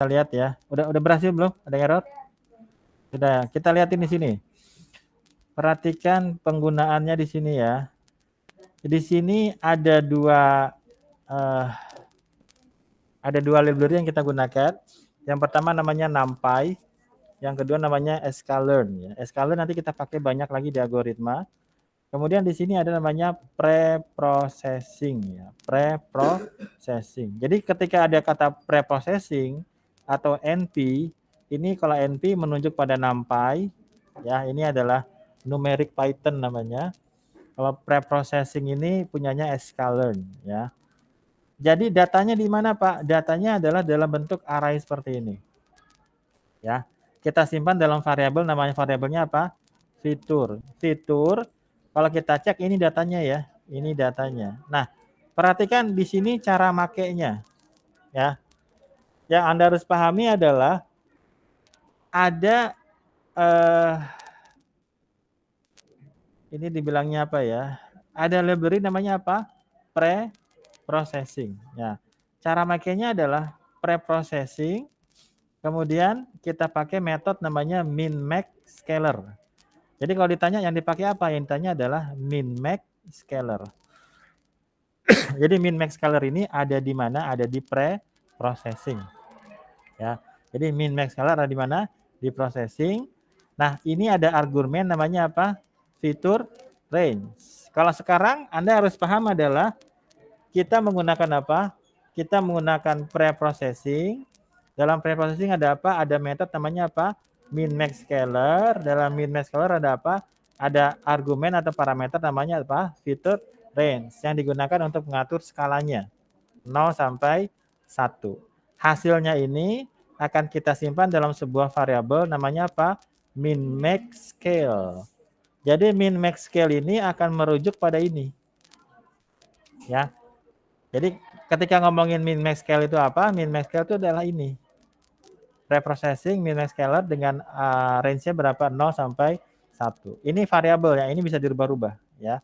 Kita lihat ya. Udah berhasil belum? Ada error? Sudah. Kita lihatin di sini. Perhatikan penggunaannya di sini ya. Di sini ada dua library yang kita gunakan. Yang pertama namanya NumPy, yang kedua namanya sklearn ya. Sklearn nanti kita pakai banyak lagi di algoritma. Kemudian di sini ada namanya preprocessing ya, preprocessing. Jadi ketika ada kata preprocessing atau NP, ini kalau NP menunjuk pada NumPy ya, ini adalah numeric Python namanya. Kalau preprocessing ini punyanya sklearn ya. Jadi datanya di mana, Pak? Datanya adalah dalam bentuk array seperti ini. Ya. Kita simpan dalam variabel, namanya variabelnya apa? Fitur. Fitur. Kalau kita cek ini datanya ya. Ini datanya. Nah, perhatikan di sini cara makainya. Ya. Yang Anda harus pahami adalah ada ini dibilangnya apa ya? Ada library namanya apa? Pre-processing. Ya. Cara makainya adalah pre-processing. Kemudian kita pakai metode namanya min-max scaler. Jadi kalau ditanya yang dipakai apa? Yang ditanya adalah min-max scaler. Jadi min-max scaler ini ada di mana? Ada di pre-processing. Ya. Jadi min-max scaler ada di mana? Di processing. Nah, ini ada argumen namanya apa? Fitur range. Kalau sekarang Anda harus paham adalah kita menggunakan apa? Kita menggunakan pre-processing. Dalam pre-processing ada apa? Ada metode namanya apa? Min-max scaler. Dalam min-max scaler ada apa? Ada argumen atau parameter namanya apa? Fitur range yang digunakan untuk mengatur skalanya 0 sampai 1. Hasilnya ini akan kita simpan dalam sebuah variabel namanya apa? Min-max scale. Jadi min-max scale ini akan merujuk pada ini. Ya. Jadi ketika ngomongin min-max scale itu apa? Min-max scale itu adalah ini. Preprocessing min-max scaler dengan range-nya berapa? 0 sampai 1. Ini variabel ya, ini bisa dirubah-rubah ya.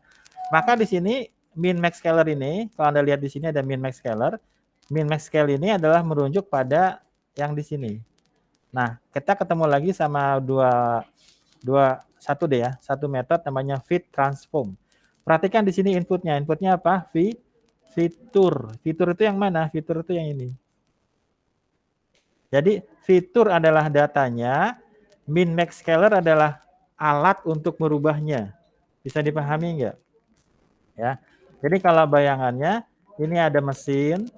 Maka di sini min-max scaler ini, kalau Anda lihat di sini ada min-max scaler. Min-max scale ini adalah merujuk pada yang di sini. Nah, kita ketemu lagi sama satu deh ya, satu metode namanya fit transform. Perhatikan di sini inputnya. Inputnya apa? Fitur. Fitur itu yang mana? Fitur itu yang ini. Jadi fitur adalah datanya, min-max scaler adalah alat untuk merubahnya. Bisa dipahami enggak? Ya. Jadi kalau bayangannya ini ada mesin,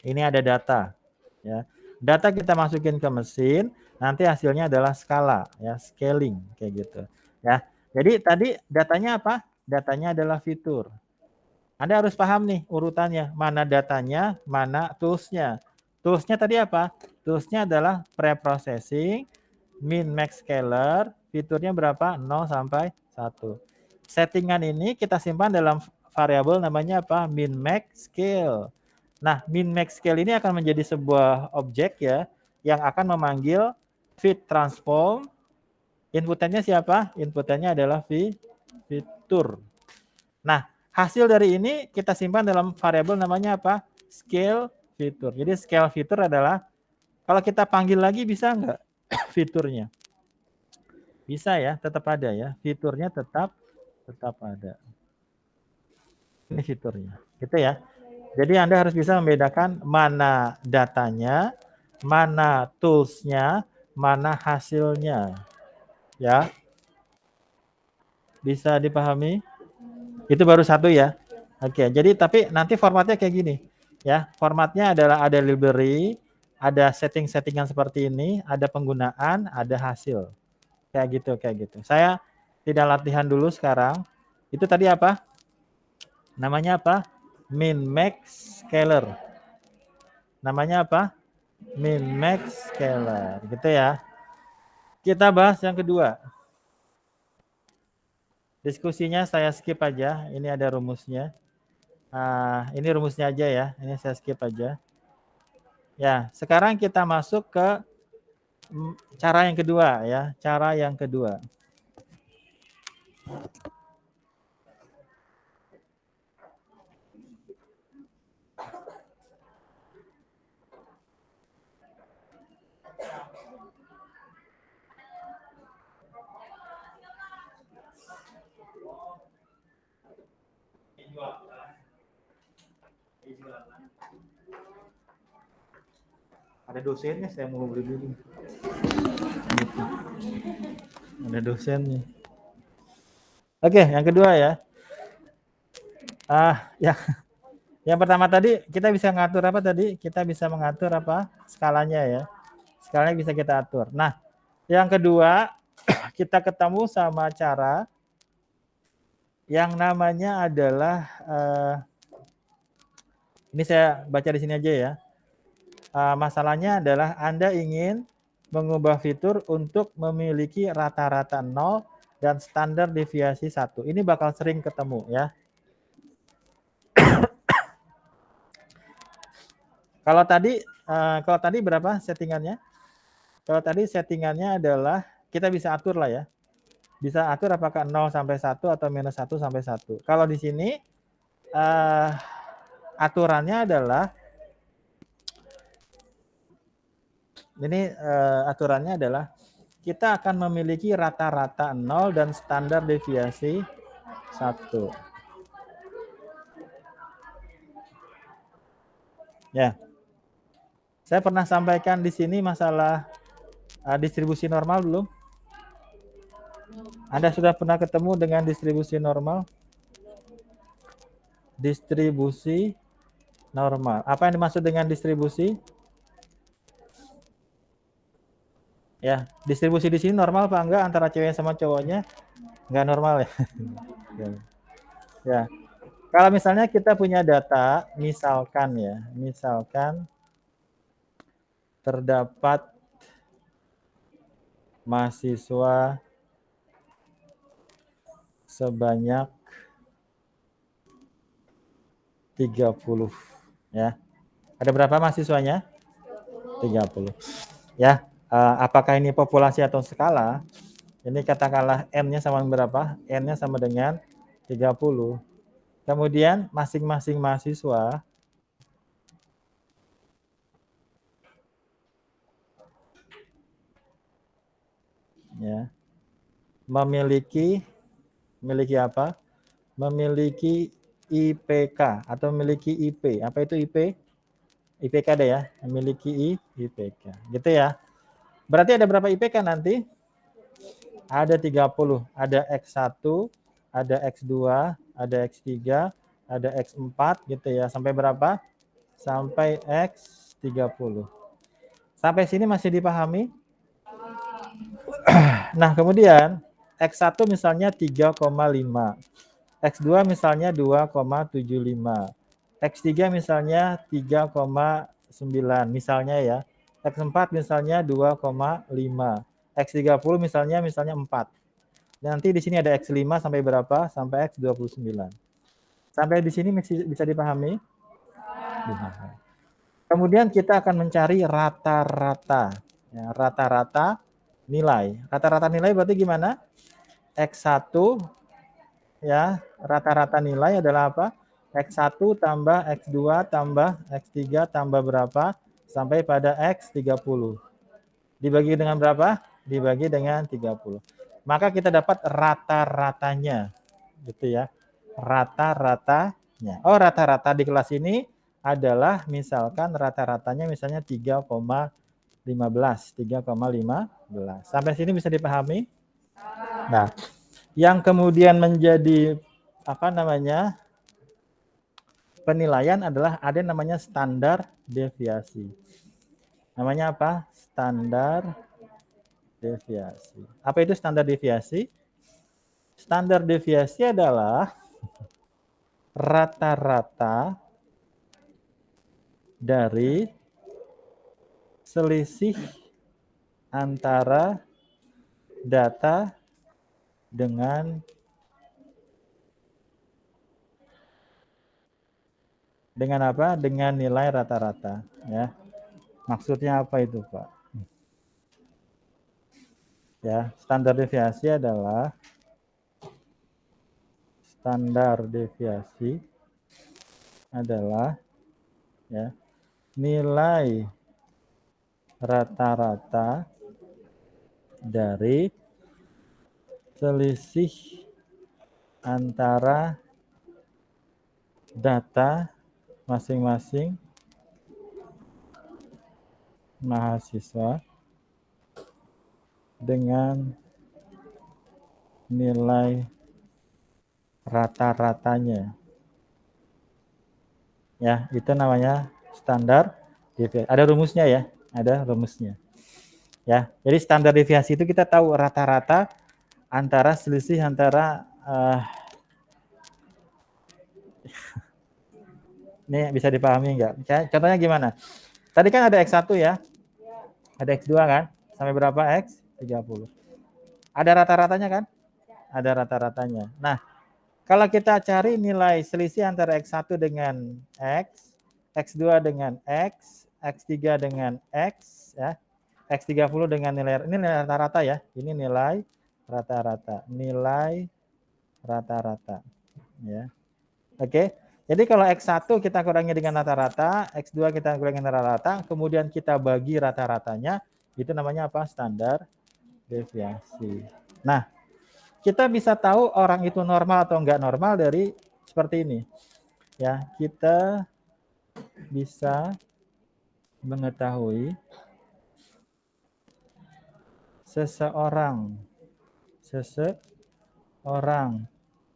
ini ada data. Ya. Data kita masukin ke mesin, nanti hasilnya adalah skala, ya, scaling kayak gitu. Ya. Jadi tadi datanya apa? Datanya adalah fitur. Anda harus paham nih urutannya, mana datanya, mana toolsnya. Toolsnya tadi apa? Toolsnya adalah preprocessing, min-max scaler, fiturnya berapa? 0 sampai 1. Settingan ini kita simpan dalam variabel namanya apa? Min-max scale. Nah, min-max scale ini akan menjadi sebuah objek ya, yang akan memanggil fit transform. Inputannya siapa? Inputannya adalah fitur. Nah, hasil dari ini kita simpan dalam variabel namanya apa? Scale fitur. Jadi scale fitur adalah kalau kita panggil lagi bisa enggak fiturnya? Bisa ya, tetap ada ya. Fiturnya tetap ada. Ini fiturnya. Gitu ya. Jadi Anda harus bisa membedakan mana datanya, mana toolsnya, mana hasilnya. Ya. Bisa dipahami? Itu baru satu ya. Oke, jadi tapi nanti formatnya kayak gini. Ya, formatnya adalah ada library, ada setting-settingan seperti ini, ada penggunaan, ada hasil. Kayak gitu. Saya tidak latihan dulu sekarang. Itu tadi apa? Namanya apa? Min-max scaler. Namanya apa? Min-max scaler. Gitu ya. Kita bahas yang kedua. Diskusinya saya skip aja. Ini ada rumusnya. Ini rumusnya aja ya. Ini saya skip aja. Ya, sekarang kita masuk ke cara yang kedua ya. Cara yang kedua. Ada dosennya, saya mau beli dulu. Gitu. Ada dosennya. Oke, yang kedua ya. Ya, yang pertama tadi kita bisa ngatur apa tadi? Kita bisa mengatur apa? Skalanya ya. Skalanya bisa kita atur. Nah, yang kedua kita ketemu sama cara yang namanya adalah ini saya baca di sini aja ya. Masalahnya adalah Anda ingin mengubah fitur untuk memiliki rata-rata 0 dan standar deviasi 1. Ini bakal sering ketemu ya. Kalau tadi berapa settingannya? Kalau tadi settingannya adalah kita bisa atur lah ya. Bisa atur apakah 0 sampai 1 atau minus 1 sampai 1. Kalau di sini aturannya adalah aturannya adalah kita akan memiliki rata-rata 0 dan standar deviasi 1. Ya. Saya pernah sampaikan di sini masalah distribusi normal belum? Anda sudah pernah ketemu dengan distribusi normal? Distribusi normal. Apa yang dimaksud dengan distribusi? Ya, distribusi di sini normal apa enggak antara cewek sama cowoknya? Enggak normal ya. Ya. Kalau misalnya kita punya data, misalkan terdapat mahasiswa sebanyak 30 ya. Ada berapa mahasiswanya? 30. Ya, apakah ini populasi atau skala? Ini katakanlah N-nya sama berapa? N-nya sama dengan 30. Kemudian masing-masing mahasiswa ya memiliki apa? Memiliki IPK atau memiliki IP. Apa itu IP? IPK ada ya, memiliki IPK. Gitu ya. Berarti ada berapa IPK nanti? Ada 30. Ada X1, ada X2, ada X3, ada X4 gitu ya. Sampai berapa? Sampai X30. Sampai sini masih dipahami? Nah, kemudian X1 misalnya 3,5. X2 misalnya 2,75. X3 misalnya 3,9 misalnya ya. X4 misalnya 2,5. X30 misalnya 4. Nanti di sini ada X5 sampai berapa? Sampai X29. Sampai di sini bisa dipahami? Kemudian kita akan mencari rata-rata. Ya, rata-rata nilai. Rata-rata nilai berarti gimana? X1 ya, rata-rata nilai adalah apa? X1 tambah X2 tambah X3 tambah berapa? Sampai pada X30. Dibagi dengan berapa? Dibagi dengan 30. Maka kita dapat rata-ratanya. Gitu ya. Rata-ratanya. Oh, rata-rata di kelas ini adalah misalkan rata-ratanya misalnya 3,15. Sampai sini bisa dipahami? Nah, yang kemudian menjadi penilaian adalah ada yang namanya standar deviasi. Namanya apa? Standar deviasi. Apa itu standar deviasi? Standar deviasi adalah rata-rata dari selisih antara data dengan apa? Dengan nilai rata-rata ya. Maksudnya apa itu, Pak? Ya, standar deviasi adalah ya nilai rata-rata dari selisih antara data masing-masing mahasiswa dengan nilai rata-ratanya. Ya, itu namanya standar deviasi. Ada rumusnya ya, ada rumusnya. Ya, jadi standar deviasi itu kita tahu rata-rata antara selisih antara ini bisa dipahami enggak? Contohnya gimana? Tadi kan ada X1 ya. Ada X2 kan? Sampai berapa X? 30. Ada rata-ratanya kan? Ada rata-ratanya. Nah, kalau kita cari nilai selisih antara X1 dengan X, X2 dengan X, X3 dengan X, ya, X30 dengan nilai, ini nilai rata-rata ya, ini nilai rata-rata, nilai rata-rata, ya. Oke, jadi kalau X1 kita kurangi dengan rata-rata, X2 kita kurangi dengan rata-rata, kemudian kita bagi rata-ratanya, itu namanya apa? Standar deviasi. Nah, kita bisa tahu orang itu normal atau enggak normal dari seperti ini. Ya, kita bisa mengetahui seseorang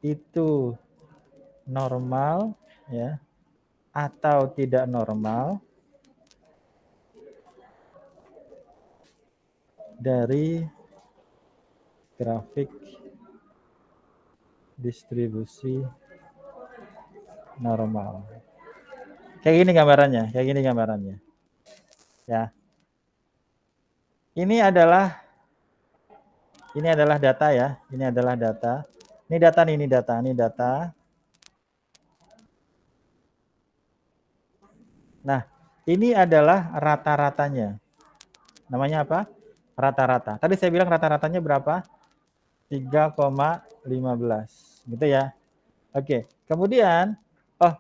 itu normal ya atau tidak normal dari grafik distribusi normal. Kayak gini gambarannya, Ya. Ini adalah data ya. Ini adalah data. Ini data. Nah, ini adalah rata-ratanya. Namanya apa? Rata-rata. Tadi saya bilang rata-ratanya berapa? 3,15. Gitu ya. Oke. Kemudian,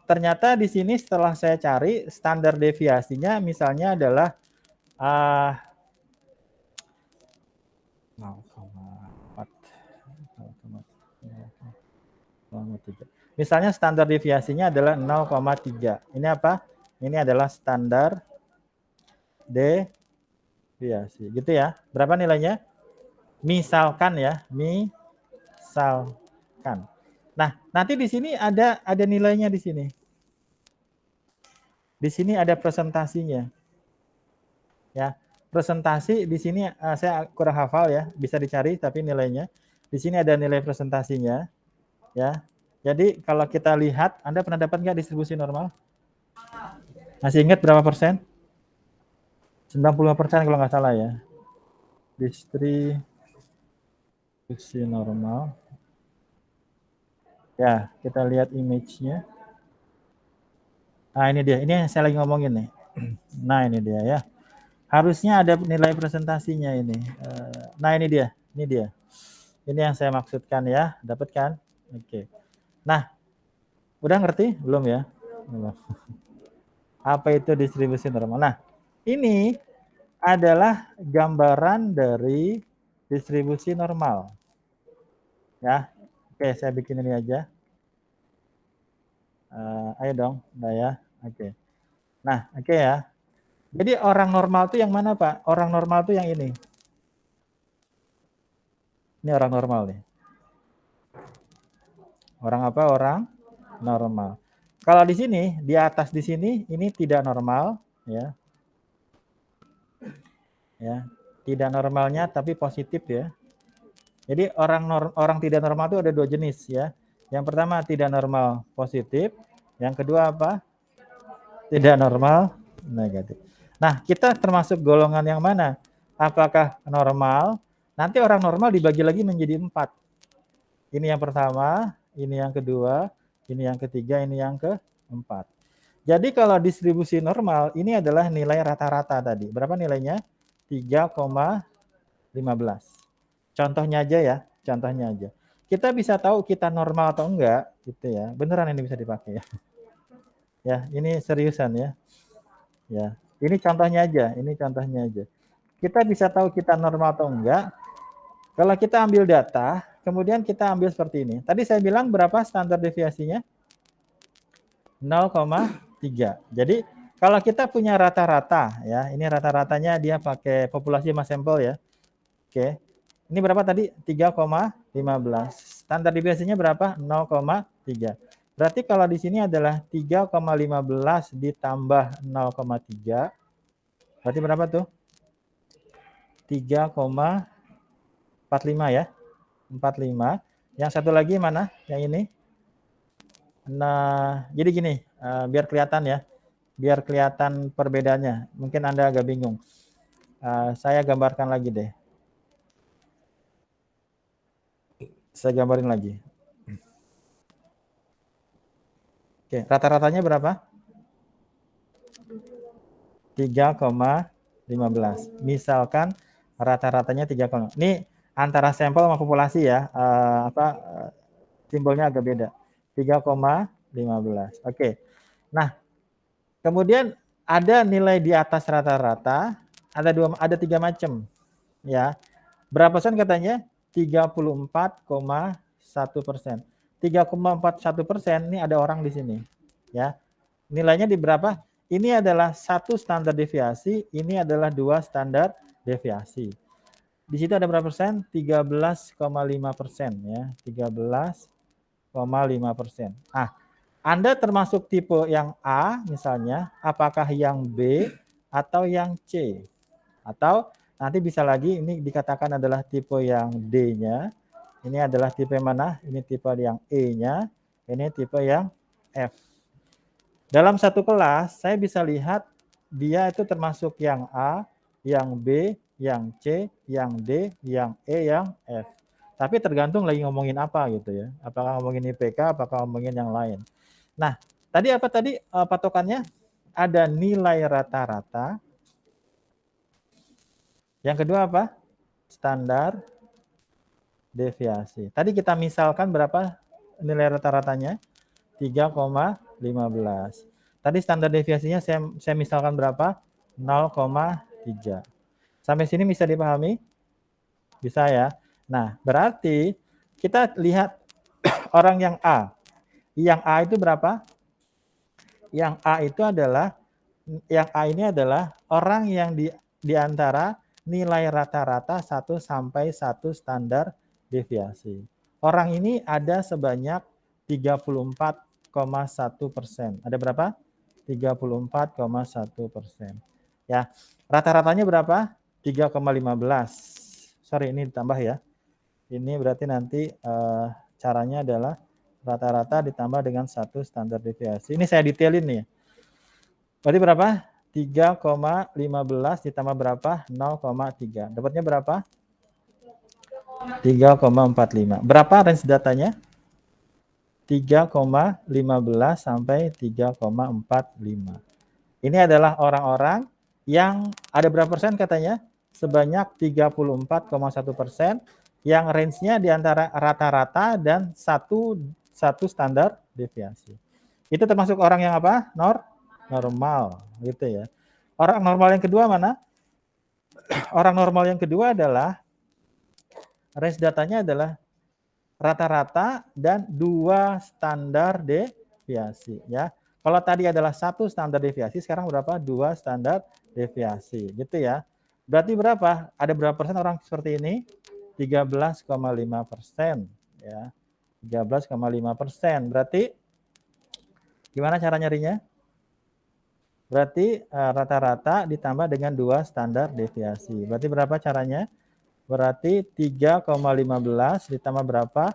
ternyata di sini setelah saya cari standar deviasinya misalnya adalah 0,3. Misalnya standar deviasinya adalah 0,3. Ini apa? Ini adalah standar deviasi. Gitu ya. Berapa nilainya? Misalkan ya, misalkan. Nah, nanti di sini ada nilainya di sini. Di sini ada presentasinya. Ya. Presentasi di sini saya kurang hafal ya, bisa dicari tapi nilainya. Di sini ada nilai presentasinya. Ya. Jadi kalau kita lihat, Anda pernah dapat nggak distribusi normal? Masih ingat berapa persen? 95% kalau nggak salah ya. Distribusi normal. Ya, kita lihat image-nya. Nah, ini dia. Ini yang saya lagi ngomongin nih. Nah, ini dia ya. Harusnya ada nilai presentasinya ini. Nah, ini dia. Ini dia. Ini yang saya maksudkan ya. Dapat kan? Oke. Nah, udah ngerti? Belum ya? Belum. Apa itu distribusi normal? Nah, ini adalah gambaran dari distribusi normal. Ya. Oke, saya bikin ini aja. Ayo dong, udah ya. Oke. Nah, oke ya. Jadi orang normal itu yang mana, Pak? Orang normal itu yang ini. Ini orang normal nih. Orang apa? Orang normal. Kalau di sini, di atas di sini, ini tidak normal, ya. Ya, tidak normalnya tapi positif ya. Jadi orang tidak normal itu ada dua jenis ya. Yang pertama tidak normal positif, yang kedua apa? Tidak normal negatif. Nah, kita termasuk golongan yang mana? Apakah normal? Nanti orang normal dibagi lagi menjadi 4. Ini yang pertama, ini yang kedua, ini yang ketiga, ini yang keempat. Jadi kalau distribusi normal, ini adalah nilai rata-rata tadi. Berapa nilainya? 3,15. Contohnya aja ya, contohnya aja. Kita bisa tahu kita normal atau enggak, gitu ya. Beneran ini bisa dipakai ya. Ya, ini seriusan ya. Ya, ini contohnya aja, Kita bisa tahu kita normal atau enggak. Kalau kita ambil data, kemudian kita ambil seperti ini. Tadi saya bilang berapa standar deviasinya? 0,3. Jadi kalau kita punya rata-rata ya, ini rata-ratanya dia pakai populasi mas sampel ya. Oke. Ini berapa tadi? 3,15. Standar deviasinya berapa? 0,3. Berarti kalau di sini adalah 3,15 ditambah 0,3. Berarti berapa tuh? 3,45 ya. 45. Yang satu lagi mana? Yang ini? Nah, jadi gini, biar kelihatan ya. Biar kelihatan perbedaannya. Mungkin Anda agak bingung. Saya gambarkan lagi deh. Saya gambarin lagi. Oke, rata-ratanya berapa? 3,15. Misalkan rata-ratanya 3, ini antara sampel sama populasi ya. Simbolnya agak beda. 3,15. Oke. Nah, kemudian ada nilai di atas rata-rata, ada 3 macam ya. Berapa persen katanya? 34,1%. 3,41% ini ada orang di sini ya. Nilainya di berapa? Ini adalah 1 standar deviasi, ini adalah 2 standar deviasi. Di situ ada berapa persen? 13,5% ya. 13,5%. Ah, Anda termasuk tipe yang A misalnya, apakah yang B atau yang C? Atau nanti bisa lagi ini dikatakan adalah tipe yang D-nya. Ini adalah tipe mana? Ini tipe yang E-nya. Ini tipe yang F. Dalam satu kelas, saya bisa lihat dia itu termasuk yang A, yang B, yang C, yang D, yang E, yang F. Tapi tergantung lagi ngomongin apa gitu ya. Apakah ngomongin IPK, apakah ngomongin yang lain. Nah, tadi apa tadi patokannya? Ada nilai rata-rata. Yang kedua apa? Standar deviasi. Tadi kita misalkan berapa nilai rata-ratanya? 3,15. Tadi standar deviasinya saya misalkan berapa? 0,3. Sampai sini bisa dipahami? Bisa ya. Nah, berarti kita lihat orang yang A. Yang A itu berapa? Yang A itu adalah, yang A ini adalah orang yang di antara nilai rata-rata 1 sampai 1 standar deviasi. Orang ini ada sebanyak 34,1%. Ada berapa? 34,1%. Ya, rata-ratanya berapa? 3,15. Sorry, ini ditambah ya. Ini berarti nanti caranya adalah rata-rata ditambah dengan 1 standar deviasi. Ini saya detailin nih. Berarti berapa? 3,15 ditambah berapa? 0,3. Dapatnya berapa? 3,45. Berapa range datanya? 3,15 sampai 3,45. Ini adalah orang-orang yang ada berapa persen katanya? Sebanyak 34,1%, yang range-nya di antara rata-rata dan satu standar deviasi. Itu termasuk orang yang apa? Normal, gitu ya. Orang normal yang kedua mana? Orang normal yang kedua adalah range datanya adalah rata-rata dan 2 standar deviasi ya. Kalau tadi adalah 1 standar deviasi, sekarang berapa? 2 standar deviasi, gitu ya. Berarti berapa? Ada berapa persen orang seperti ini? 13,5% ya. 13,5%. Berarti gimana cara nyarinya? Berarti rata-rata ditambah dengan 2 standar deviasi. Berarti berapa caranya? Berarti 3,15 ditambah berapa?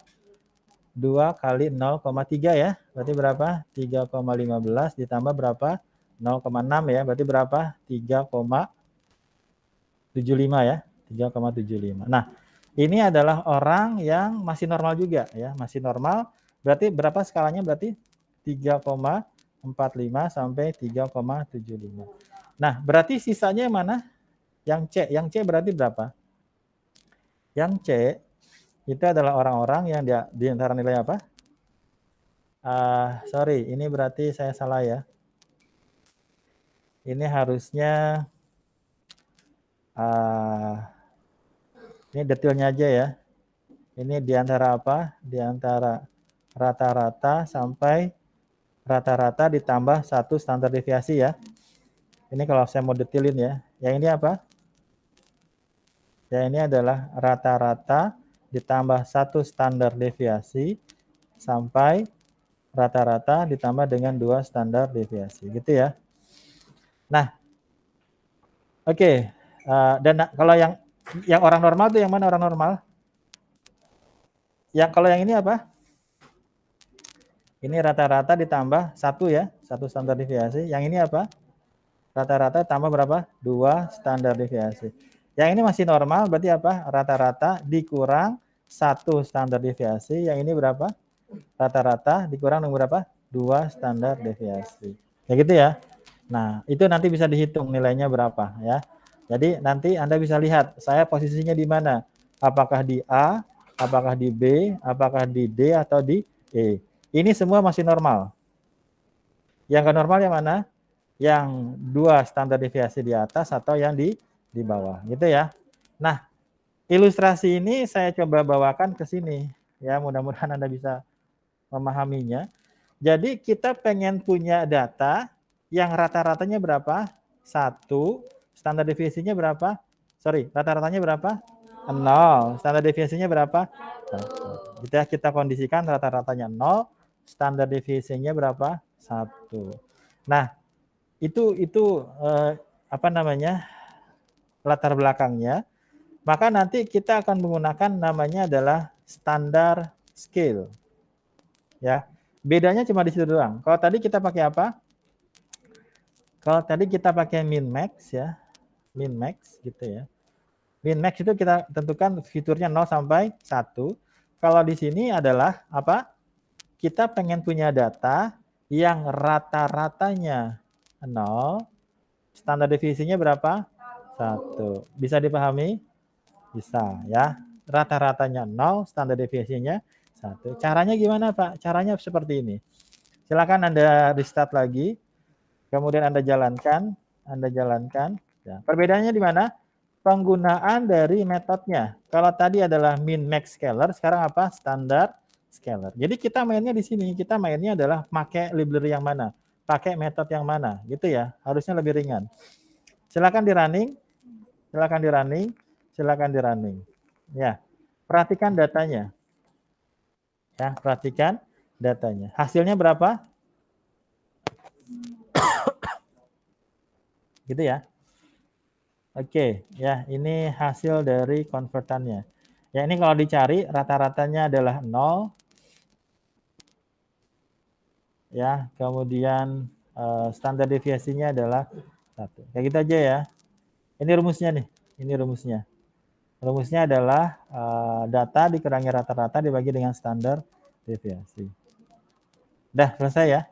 2 kali 0,3 ya. Berarti berapa? 3,15 ditambah berapa? 0,6 ya. Berarti berapa? 3,75 ya. 3,75. Nah, ini adalah orang yang masih normal juga ya. Masih normal. Berarti berapa skalanya? Berarti 3,45 sampai 3,75. Nah, berarti sisanya yang mana? Yang C. Yang C berarti berapa? Yang C itu adalah orang-orang yang di antara nilai apa? Sorry, ini berarti saya salah ya. Ini harusnya ini detailnya aja ya. Ini di antara apa? Di antara rata-rata sampai rata-rata ditambah 1 standar deviasi ya. Ini kalau saya mau detailin ya. Yang ini apa? Ya, ini adalah rata-rata ditambah 1 standar deviasi sampai rata-rata ditambah dengan 2 standar deviasi, gitu ya. Nah, oke. Dan kalau yang orang normal tuh yang mana orang normal? Yang kalau yang ini apa? Ini rata-rata ditambah 1 ya, 1 standar deviasi. Yang ini apa? Rata-rata tambah berapa? 2 standar deviasi. Yang ini masih normal, berarti apa? Rata-rata dikurang 1 standar deviasi. Yang ini berapa? Rata-rata dikurang dengan berapa? 2 standar deviasi. Ya gitu ya. Nah, itu nanti bisa dihitung nilainya berapa ya. Jadi nanti Anda bisa lihat saya posisinya di mana. Apakah di A, apakah di B, apakah di D atau di E. Ini semua masih normal. Yang nggak normal yang mana? Yang 2 standar deviasi di atas atau yang di bawah, gitu ya. Nah, ilustrasi ini saya coba bawakan ke sini ya, mudah-mudahan Anda bisa memahaminya. Jadi kita pengen punya data yang rata-ratanya berapa? 1, standar deviasinya berapa? Rata-ratanya berapa? 0, standar deviasinya berapa? 1. Kita kondisikan rata-ratanya 0, standar deviasinya berapa? 1. Nah, itu apa namanya? Latar belakangnya. Maka nanti kita akan menggunakan namanya adalah standar scale. Ya. Bedanya cuma di situ doang. Kalau tadi kita pakai apa? Kalau tadi kita pakai min max ya. Min max gitu ya. Min max itu kita tentukan fiturnya 0 sampai 1. Kalau di sini adalah apa? Kita pengen punya data yang rata-ratanya 0, standar deviasinya berapa? 1. Bisa dipahami? Bisa ya. Rata-ratanya 0, standar deviasinya 1. Caranya gimana, Pak? Caranya seperti ini. Silakan Anda restart lagi. Kemudian Anda jalankan. Ya. Perbedaannya di mana? Penggunaan dari metodenya. Kalau tadi adalah min max scalar, sekarang apa? Standar scalar. Jadi kita mainnya di sini. Kita mainnya adalah pakai library yang mana? Pakai metode yang mana? Gitu ya. Harusnya lebih ringan. Silakan di running. Ya, perhatikan datanya. Ya, perhatikan datanya. Hasilnya berapa? Gitu ya. Oke, ya ini hasil dari konvertannya. Ya ini kalau dicari rata-ratanya adalah 0. Ya, kemudian standar deviasinya adalah 1. Kayak gitu aja ya. Ini rumusnya nih. Ini rumusnya. Rumusnya adalah data dikurangi rata-rata dibagi dengan standar deviasi. Udah selesai ya?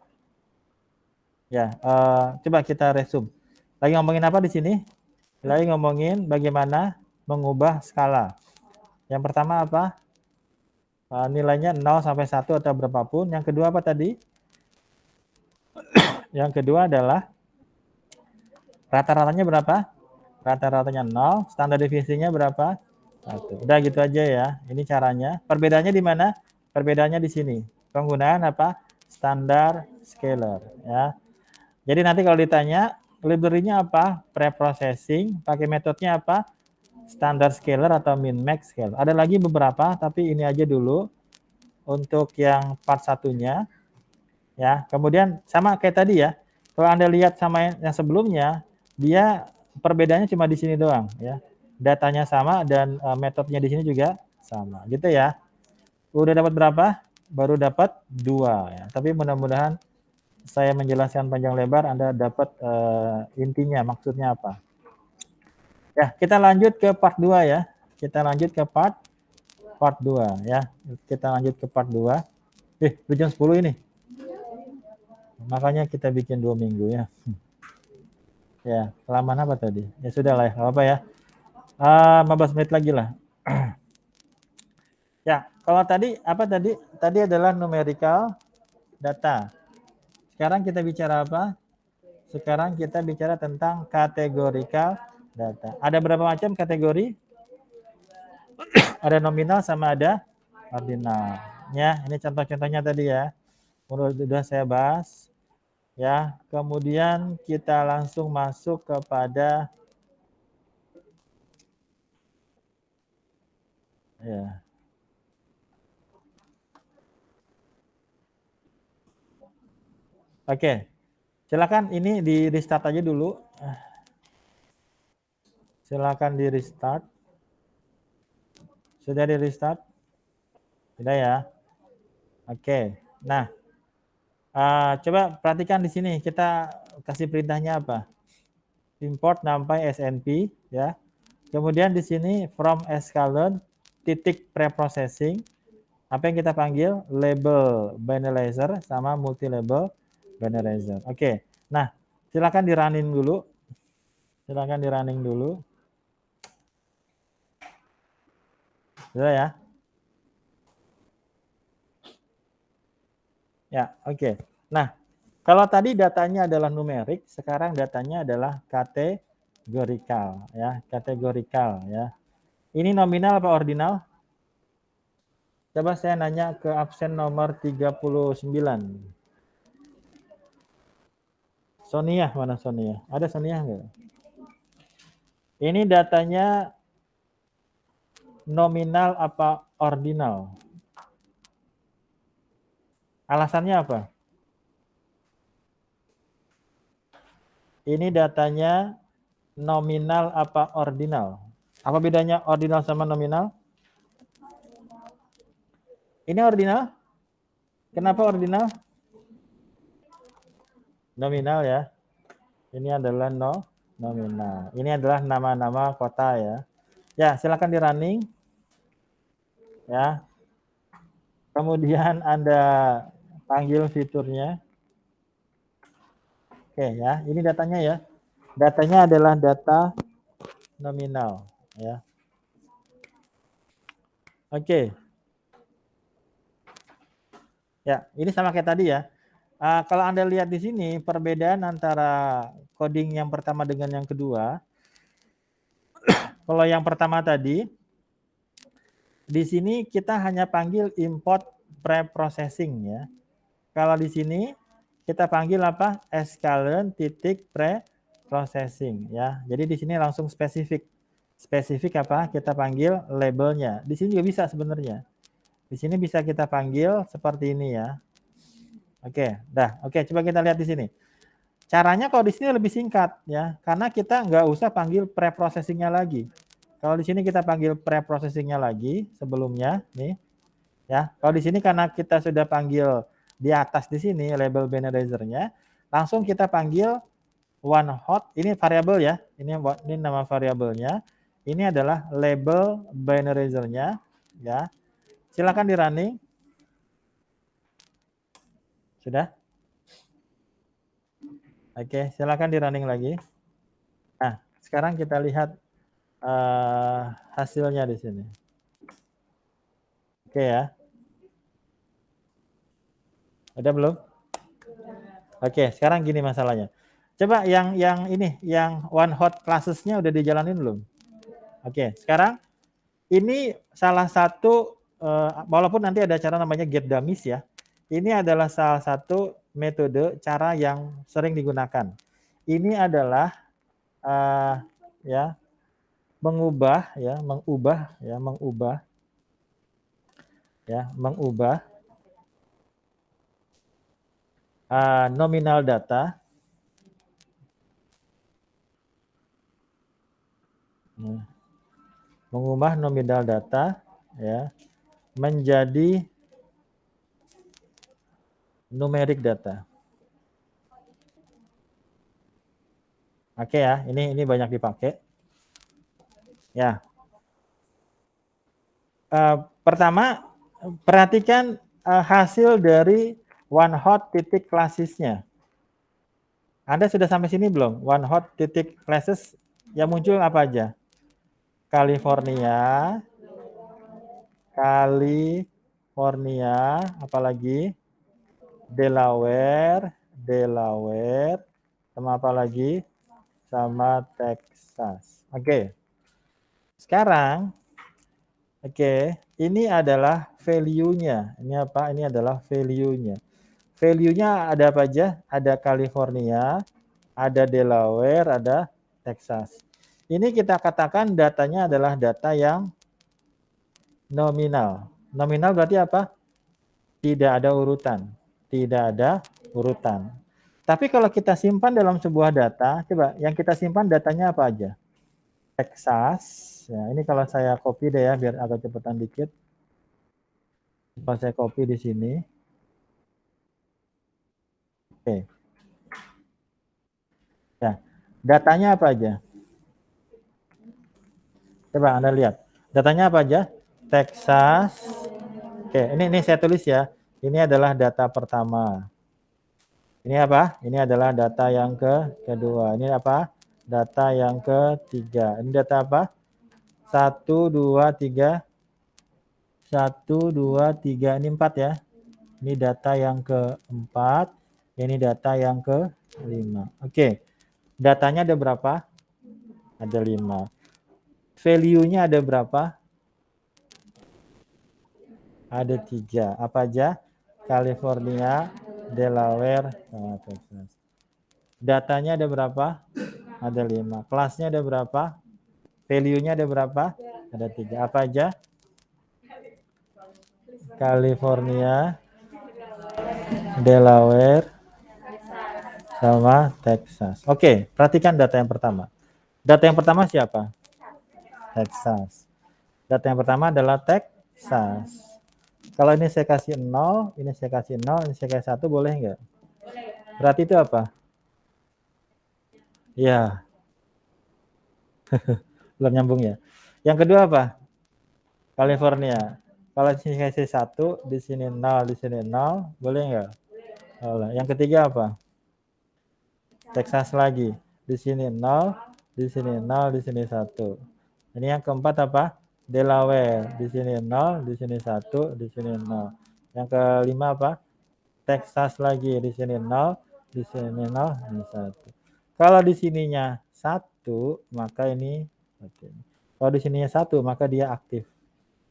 Ya, coba kita resume. Lagi ngomongin apa di sini? Lagi ngomongin bagaimana mengubah skala. Yang pertama apa? Nilainya 0 sampai 1 atau berapapun. Yang kedua apa tadi? Yang kedua adalah rata-ratanya berapa? Rata-ratanya 0, standar deviasinya berapa? 1. Udah gitu aja ya. Ini caranya. Perbedaannya di mana? Perbedaannya di sini. Penggunaan apa? Standar scalar ya. Jadi nanti kalau ditanya library-nya apa? Preprocessing, pakai metodenya apa? Standar scalar atau min max scalar. Ada lagi beberapa, tapi ini aja dulu untuk yang part satunya. Ya, kemudian sama kayak tadi ya. Kalau Anda lihat sama yang sebelumnya, dia perbedaannya cuma di sini doang ya. Datanya sama dan metodenya di sini juga sama, gitu ya. Udah dapat berapa? Baru dapat 2 ya. Tapi mudah-mudahan saya menjelaskan panjang lebar, Anda dapat intinya, maksudnya apa. Ya, kita lanjut ke part 2 ya. Kita lanjut ke part 2 ya. Kita lanjut ke part 2. Udah jam 10 ini. Makanya kita bikin 2 minggu ya. Ya, kelamaan apa tadi? Ya sudah lah, apa ya. 15 menit lagi lah. Ya, kalau tadi apa tadi? Tadi adalah numerical data. Sekarang kita bicara apa? Sekarang kita bicara tentang categorical data. Ada berapa macam kategori? Ada nominal sama ada ordinal. Ya, ini contoh-contohnya tadi ya. sudah saya bahas ya. Kemudian kita langsung masuk kepada ya. Oke. Silakan ini di restart aja dulu. Silakan di restart. Sudah di restart? Sudah ya. Oke. Nah, coba perhatikan di sini kita kasih perintahnya apa? Import NumPy SNP ya. Kemudian di sini from escalon titik preprocessing. Apa yang kita panggil? Label binarizer sama multi label binarizer. Oke. Nah, silakan di running dulu. Silakan di running dulu. Sudah ya? Ya, oke. Nah, kalau tadi datanya adalah numerik, sekarang datanya adalah kategorikal ya, kategorikal ya. Ini nominal apa ordinal? Coba saya nanya ke absen nomor 39. Sonia, mana Sonia? Ada Sonia enggak? Ini datanya nominal apa ordinal? Alasannya apa? Ini datanya nominal apa ordinal? Apa bedanya ordinal sama nominal? Ini ordinal? Kenapa ordinal? Nominal ya. Ini adalah nominal. Ini adalah nama-nama kota ya. Ya, silakan di running. Ya. Kemudian Anda panggil fiturnya. Oke ya, ini datanya ya. Datanya adalah data nominal ya. Oke. Ya, ini sama kayak tadi ya. Kalau Anda lihat di sini perbedaan antara coding yang pertama dengan yang kedua. Kalau yang pertama tadi di sini kita hanya panggil import preprocessing ya. Kalau di sini kita panggil apa? Escalon titik preprocessing ya. Jadi di sini langsung spesifik. Spesifik apa? Kita panggil labelnya. Di sini juga bisa sebenarnya. Di sini bisa kita panggil seperti ini ya. Oke, dah. Oke, coba kita lihat di sini. Caranya kalau di sini lebih singkat ya, karena kita nggak usah panggil preprocessingnya lagi. Kalau di sini kita panggil preprocessingnya lagi sebelumnya, nih ya. Kalau di sini karena kita sudah panggil di atas di sini label binarizer-nya, langsung kita panggil one hot. Ini variabel ya. Ini nama variabelnya. Ini adalah label binarizer-nya ya. Silakan di running. Sudah? Oke, silakan di running lagi. Nah, sekarang kita lihat hasilnya di sini. Oke ya. Udah belum? Oke, sekarang gini masalahnya. Coba yang ini, yang one hot classes-nya udah dijalanin belum? Oke, sekarang ini salah satu walaupun nanti ada cara namanya get dummies ya. Ini adalah salah satu metode cara yang sering digunakan. Ini adalah ya mengubah nominal data mengubah nominal data ya menjadi numerik data. Oke ya, ini banyak dipakai. Ya. Pertama, perhatikan hasil dari one hot titik classesnya. Anda sudah sampai sini belum? One hot titik classes yang muncul apa aja? California, apalagi Delaware, sama apa lagi? Sama Texas. Oke. Sekarang, ini adalah value-nya. Ini apa? Ini adalah value-nya. Value-nya ada apa aja? Ada California, ada Delaware, ada Texas. Ini kita katakan datanya adalah data yang nominal. Nominal berarti apa? Tidak ada urutan. Tidak ada urutan. Tapi kalau kita simpan dalam sebuah data, coba yang kita simpan datanya apa aja? Texas. Ya, ini kalau saya copy deh ya, biar agak cepetan dikit. Kalau saya copy di sini. Oke. Ya, datanya apa aja? Coba Anda lihat. Datanya apa aja? Texas. Oke, ini saya tulis ya. Ini adalah data pertama. Ini apa? Ini adalah data yang kedua. Ini apa? Data yang ketiga. Ini data apa? 1, 2, 3. 1, 2, 3. Ini 4 ya. Ini data yang keempat. Ini data yang kelima. Oke. Datanya ada berapa? Ada 5. Value-nya ada berapa? Ada 3. Apa aja? California, Delaware, sama Texas. Datanya ada berapa? Ada 5. Kelasnya ada berapa? Value-nya ada berapa? Ada 3. Apa aja? California, Delaware, sama Texas. Oke, perhatikan data yang pertama. Data yang pertama siapa? Texas. Data yang pertama adalah Texas. Kalau ini saya kasih 0, ini saya kasih 0, ini saya kasih 1, boleh nggak? Berarti itu apa? Ya, belum nyambung ya. Yang kedua apa? California. Kalau di sini kasih 1, di sini 0, di sini 0, boleh nggak? Boleh. Yang ketiga apa? Texas lagi. Di sini 0, di sini 0, di sini 1. Ini yang keempat apa? Delaware. Di sini 0, di sini 1, di sini 0. Yang kelima apa? Texas lagi. Di sini 0, di sini 0, ini 1. Kalau di sininya 1, maka ini. Kalau di sininya 1, maka dia aktif.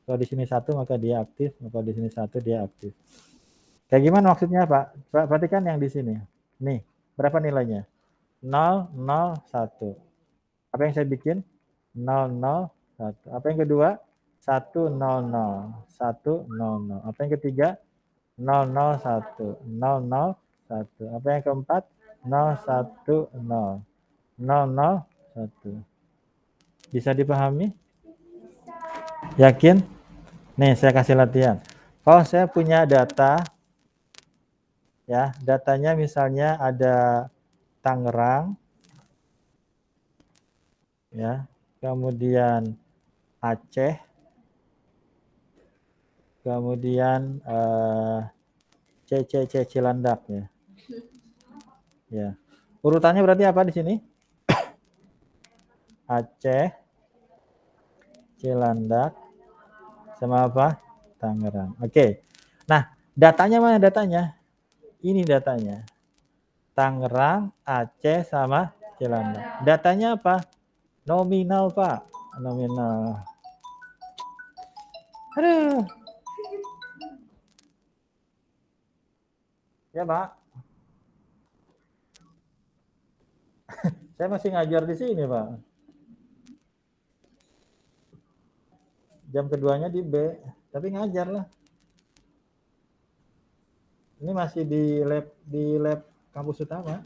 Kalau di sini 1, maka dia aktif. Kalau di sini 1, dia aktif. Kayak gimana maksudnya, Pak? Perhatikan yang di sini. Nih, berapa nilainya? 0, 0, 1. Apa yang saya bikin? 0, 0, 1. Apa yang kedua? 1, 0, 0. 1, 0, 0. Apa yang ketiga? 0, 0, 1. 0, 0, 1. Apa yang keempat? 0, 1, 0. 0, 0, 1. Bisa dipahami? Yakin? Nih, saya kasih latihan. Kalau saya punya data, ya, datanya misalnya ada Tangerang, ya, kemudian Aceh, kemudian Cilandak ya. Ya. Urutannya berarti apa di sini? Aceh, Cilandak, sama apa? Tangerang. Oke. Nah, datanya mana datanya? Ini datanya. Tangerang, Aceh, sama Cilandak. Datanya apa? Nominal, Pak. Nominal. Aduh. Ya, Pak. Saya masih ngajar di sini, Pak. Jam keduanya di B, tapi ngajar lah. Ini masih di lab kampus utama.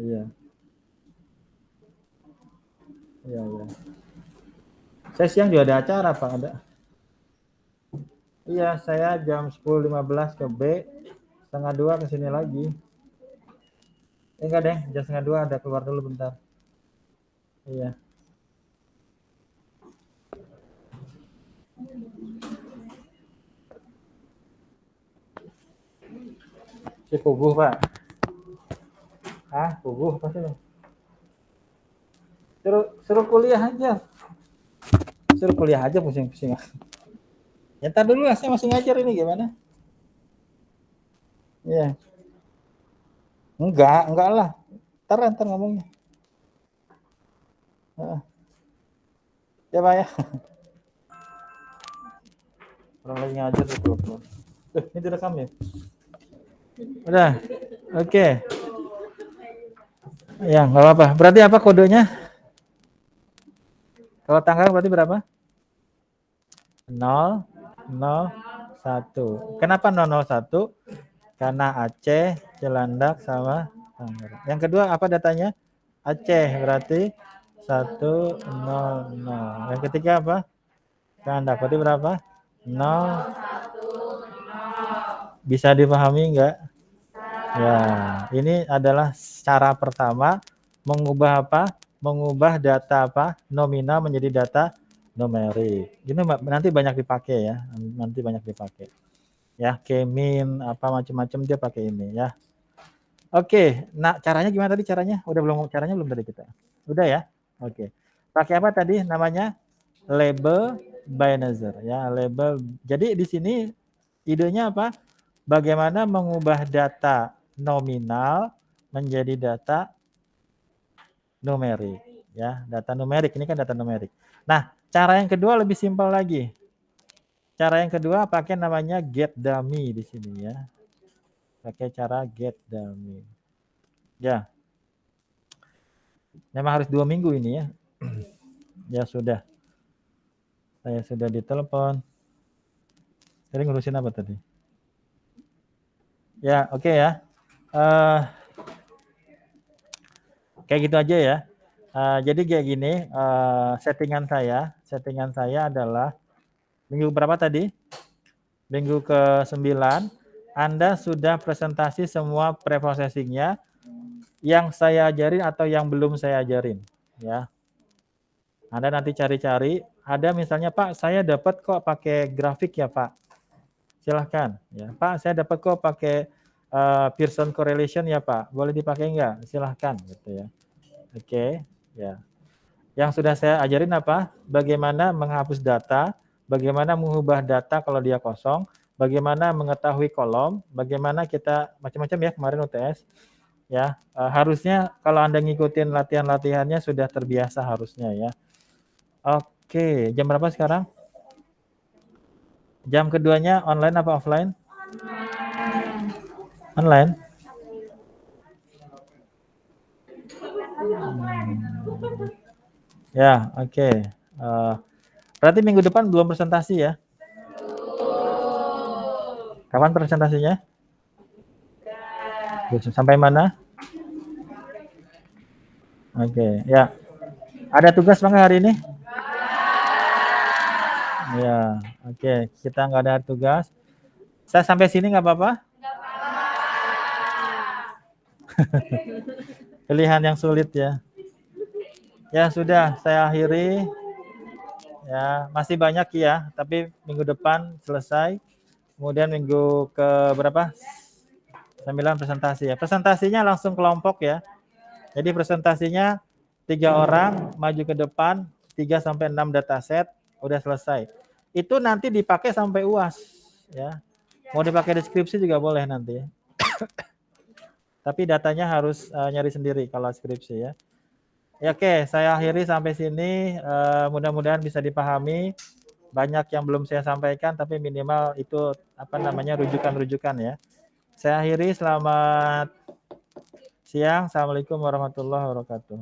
Iya. Iya, iya. Saya siang juga ada acara, Pak, ada. Iya, saya jam 10.15 ke B, setengah 2 ke sini lagi. Enggak deh, jam setengah 2 ada keluar dulu bentar. Iya. Si puguh, Pak. Ah, puguh apa sih? Suruh kuliah aja. Suruh kuliah aja pusing-pusing. Ya, ntar dulu lah, saya masih ngajar ini gimana? Iya. Enggak lah. Ntar ngomongnya. Ya, Pak ya. Orang lagi ngajar tuh, Ini direkam ya? Udah. Oke. Ya, nggak apa-apa. Berarti apa kodenya? Kalau tanggal berarti berapa? 0, 0, 1. Kenapa 001? Karena Aceh, Cilandak, sama Tangerang. Yang kedua apa datanya? Aceh, berarti 100. Yang ketiga apa? Cilandak, berarti berapa? 0. Bisa dipahami enggak? Ya, ini adalah cara pertama mengubah apa? Mengubah data apa? Nominal menjadi data numerik. Ini nanti banyak dipakai ya. Nanti banyak dipakai. Ya, Kemin apa macam-macam dia pakai ini ya. Oke, nah caranya gimana tadi caranya? Udah belum caranya belum tadi kita? Udah ya? Oke. Pakai apa tadi namanya? Label Binazer ya, label. Jadi di sini idenya apa? Bagaimana mengubah data nominal menjadi data numerik ya, data numerik ini kan data numerik. Nah, cara yang kedua lebih simpel lagi. Cara yang kedua pakai namanya get dummy di sini ya. Pakai cara get dummy. Ya. Memang harus 2 minggu ini ya. Ya sudah. Saya sudah ditelepon. Tadi ngurusin apa tadi? Ya, oke ya. Kayak gitu aja ya. Jadi kayak gini, settingan saya adalah minggu berapa tadi? Minggu ke-9, Anda sudah presentasi semua preprocessing-nya yang saya ajarin atau yang belum saya ajarin ya. Anda nanti cari-cari, ada misalnya Pak, saya dapat kok pakai grafik ya Pak. Silahkan ya. Pak, saya dapat kok pakai Pearson correlation ya Pak. Boleh dipakai enggak? Silahkan gitu ya. Oke, ya. Yang sudah saya ajarin apa? Bagaimana menghapus data, bagaimana mengubah data kalau dia kosong, bagaimana mengetahui kolom, bagaimana kita macam-macam ya kemarin UTS. Ya, harusnya kalau Anda ngikutin latihan-latihannya sudah terbiasa harusnya ya. Oke, jam berapa sekarang? Jam keduanya online apa offline? Online. Ya, oke. Berarti minggu depan belum presentasi ya? Kapan presentasinya? Sampai mana? Oke, ya. Ada tugas nggak hari ini? Ya, oke. Kita nggak ada tugas. Saya sampai sini nggak apa-apa? Pilihan yang sulit ya. Ya sudah, saya akhiri. Ya, masih banyak ya, tapi minggu depan selesai. Kemudian minggu ke berapa? 9 presentasi ya. Presentasinya langsung kelompok ya. Jadi presentasinya 3 orang maju ke depan, 3 sampai 6 dataset, udah selesai. Itu nanti dipakai sampai UAS ya. Mau dipakai deskripsi juga boleh nanti. Tapi datanya harus nyari sendiri kalau skripsi ya. Ya oke, saya akhiri sampai sini. Mudah-mudahan bisa dipahami. Banyak yang belum saya sampaikan, tapi minimal itu apa namanya rujukan-rujukan ya. Saya akhiri. Selamat siang. Assalamualaikum warahmatullahi wabarakatuh.